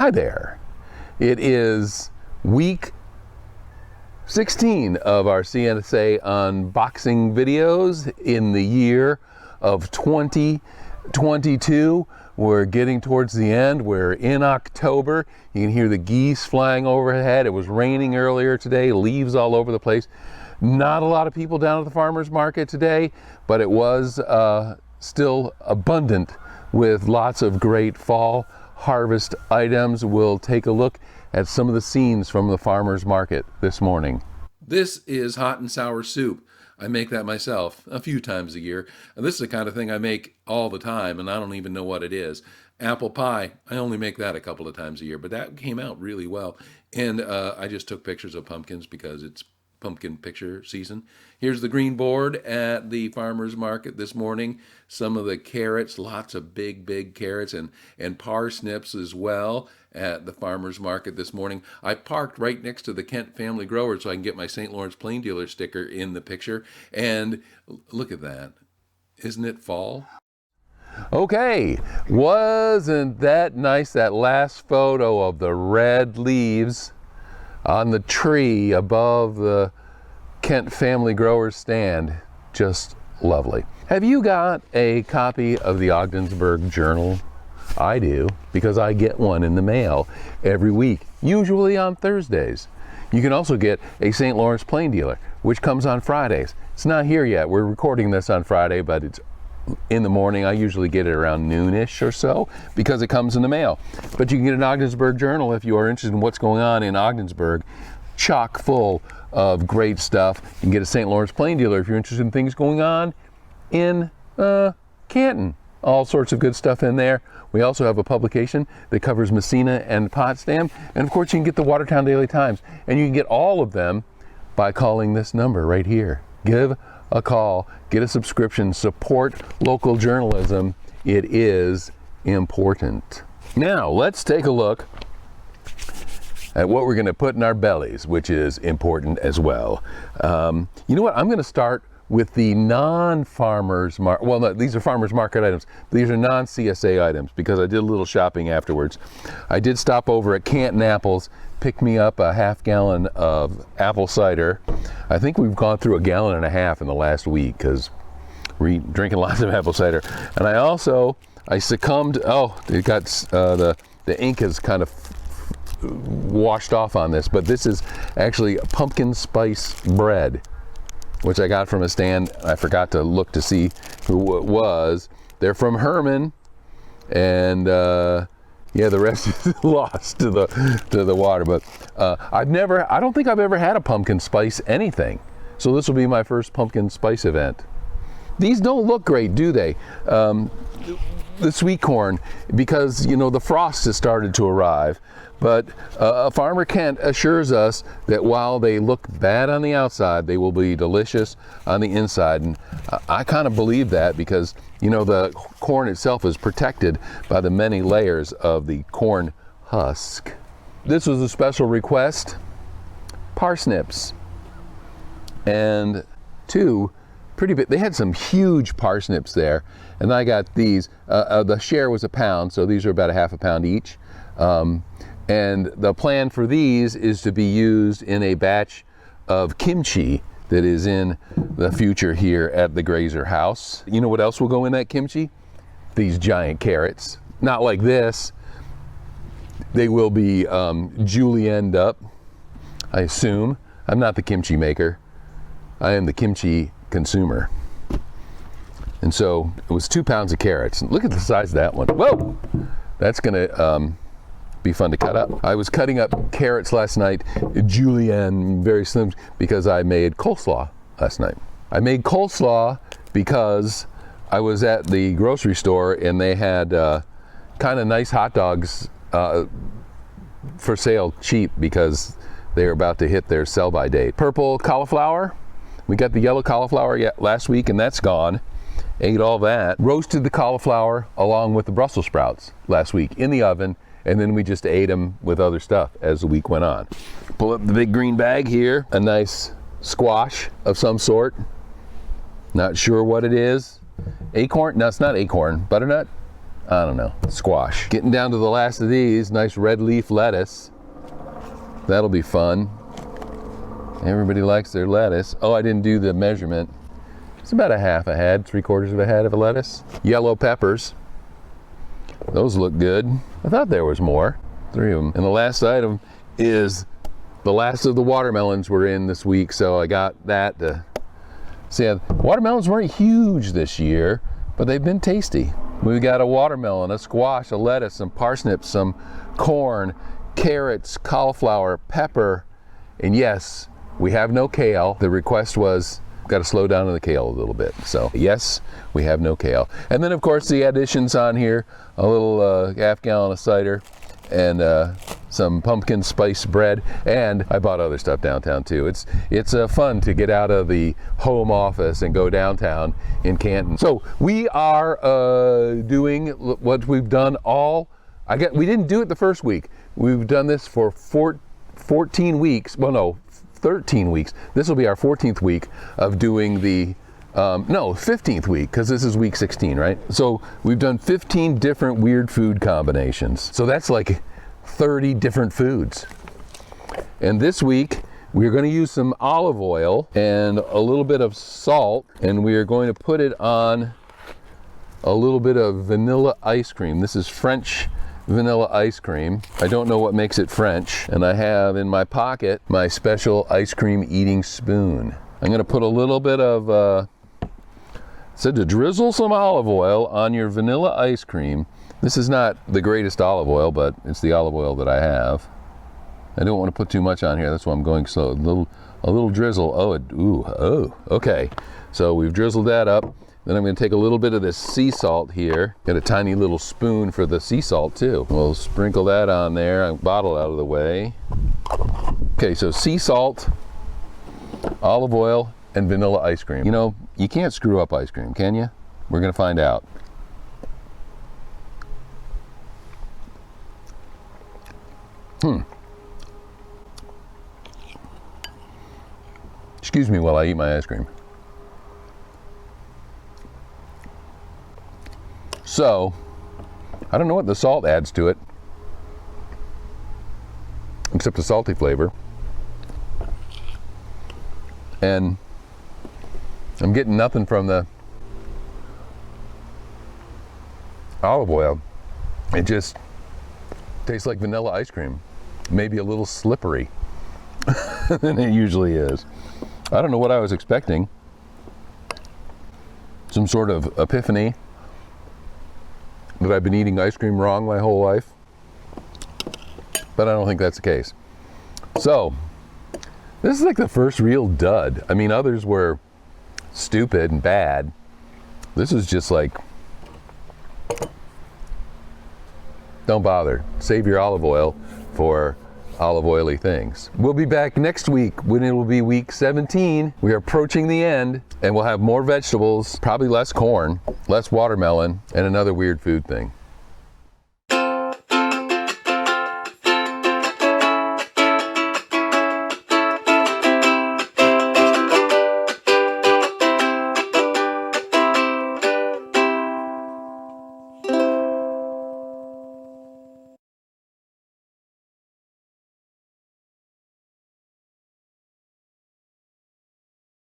Hi there. It is week 16 of our CSA unboxing videos in the year of 2022. We're getting towards the end. We're in October. You can hear the geese flying overhead. It was raining earlier today, leaves all over the place. Not a lot of people down at the farmer's market today, but it was still abundant with lots of great fall harvest items. We'll take a look at some of the scenes from the farmer's market this morning. This is hot and sour soup. I make that myself a few times a year. And this is the kind of thing I make all the time, and I don't even know what it is. Apple pie, I only make that a couple of times a year, but that came out really well. And I just took pictures of pumpkins because it's pumpkin picture season. Here's the green board at the farmer's market this morning. Some of the carrots, lots of big carrots, and parsnips as well at the farmer's market this morning. I parked right next to the Kent family grower so I can get my St. Lawrence Plain Dealer sticker in the picture. And look at that. Isn't it fall? Okay, wasn't that nice, that last photo of the red leaves on the tree above the Kent family grower's stand? Just lovely. Have you got a copy of the Ogdensburg Journal? I do, because I get one in the mail every week, usually on Thursdays. You can also get a St. Lawrence Plain Dealer, which comes on Fridays. It's not here yet. We're recording this on Friday, but it's in the morning. I usually get it around noonish or so because it comes in the mail. But you can get an Ogdensburg Journal if you are interested in what's going on in Ogdensburg. Chock full of great stuff. You can get a St. Lawrence Plain Dealer if you're interested in things going on in Canton. All sorts of good stuff in there. We also have a publication that covers Messina and Potsdam. And of course you can get the Watertown Daily Times. And you can get all of them by calling this number right here. Give a call, get a subscription, support local journalism. It is important. Now let's take a look at what we're going to put in our bellies, which is important as well. You know what? I'm going to start with the non-farmers market. Well, no, these are farmers market items. These are non-CSA items because I did a little shopping afterwards. I did stop over at Canton Apples, pick me up a half-gallon of apple cider. I think we've gone through 1.5 gallons in the last week because we're drinking lots of apple cider. And I succumbed. Oh, it got the ink has kind of washed off on this, but this is actually pumpkin spice bread, which I got from a stand. I forgot to look to see who it was. They're from Herman, and yeah, the rest is lost to the water. But I don't think I've ever had a pumpkin spice anything. So this will be my first pumpkin spice event. These don't look great, do they? The sweet corn, because you know the frost has started to arrive. But Farmer Kent assures us that while they look bad on the outside, they will be delicious on the inside. And I kind of believe that because, you know, the corn itself is protected by the many layers of the corn husk. This was a special request. Parsnips. And two pretty big, they had some huge parsnips there. And I got these. The share was £1, so these are about ½ pound each. And the plan for these is to be used in a batch of kimchi that is in the future here at the Graser house. You know what else will go in that kimchi? These giant carrots. Not like this. They will be julienned up, I assume. I'm not the kimchi maker. I am the kimchi consumer. And so it was 2 pounds of carrots. Look at the size of that one. Whoa! That's gonna be fun to cut up. I was cutting up carrots last night, julienne, very slim, because I made coleslaw last night. I made coleslaw because I was at the grocery store and they had kind of nice hot dogs for sale cheap because they're about to hit their sell-by date. Purple cauliflower. We got the yellow cauliflower last week and that's gone. Ate all that. Roasted the cauliflower along with the Brussels sprouts last week in the oven. And then we just ate them with other stuff as the week went on. Pull up the big green bag here, a nice squash of some sort. Not sure what it is. Acorn? No, it's not acorn. Butternut? I don't know, squash. Getting down to the last of these, nice red leaf lettuce. That'll be fun. Everybody likes their lettuce. Oh, I didn't do the measurement. It's about a half a head, 3/4 of a head of a lettuce. Yellow peppers. Those look good. I thought there was more. 3 of them. And the last item is the last of the watermelons we're in this week, so I got that to see. Watermelons weren't huge this year, but they've been tasty. We've got a watermelon, a squash, a lettuce, some parsnips, some corn, carrots, cauliflower, pepper, and yes, we have no kale. The request was, got to slow down on the kale a little bit. So yes, we have no kale. And then of course the additions on here, a little half gallon of cider and some pumpkin spice bread, and I bought other stuff downtown too. It's fun to get out of the home office and go downtown in Canton. So we are doing what we've done we didn't do it the first week. We've done this for 14 weeks. Well, no, 13 weeks. This will be our 14th week of doing the, 15th week, because this is week 16, right? So we've done 15 different weird food combinations. So that's like 30 different foods. And this week, we're going to use some olive oil and a little bit of salt, and we are going to put it on a little bit of vanilla ice cream. This is French vanilla ice cream. I don't know what makes it French, and I have in my pocket my special ice cream eating spoon. I'm going to put a little bit of said to drizzle some olive oil on your vanilla ice cream. This is not the greatest olive oil, but it's the olive oil that I have. I don't want to put too much on here, that's why I'm going slow. A little drizzle. Okay. So we've drizzled that up. Then I'm going to take a little bit of this sea salt here. Get a tiny little spoon for the sea salt too. We'll sprinkle that on there. Bottle out of the way. Okay, so sea salt, olive oil, and vanilla ice cream. You know, you can't screw up ice cream, can you? We're going to find out. Excuse me while I eat my ice cream. So, I don't know what the salt adds to it, except a salty flavor. And I'm getting nothing from the olive oil. It just tastes like vanilla ice cream. Maybe a little slippery than it usually is. I don't know what I was expecting. Some sort of epiphany that I've been eating ice cream wrong my whole life, but I don't think that's the case. So this is like the first real dud. I mean, others were stupid and bad. This is just like, don't bother. Save your olive oil for olive oily things. We'll be back next week when it will be week 17. We are approaching the end, and we'll have more vegetables, probably less corn, less watermelon, and another weird food thing.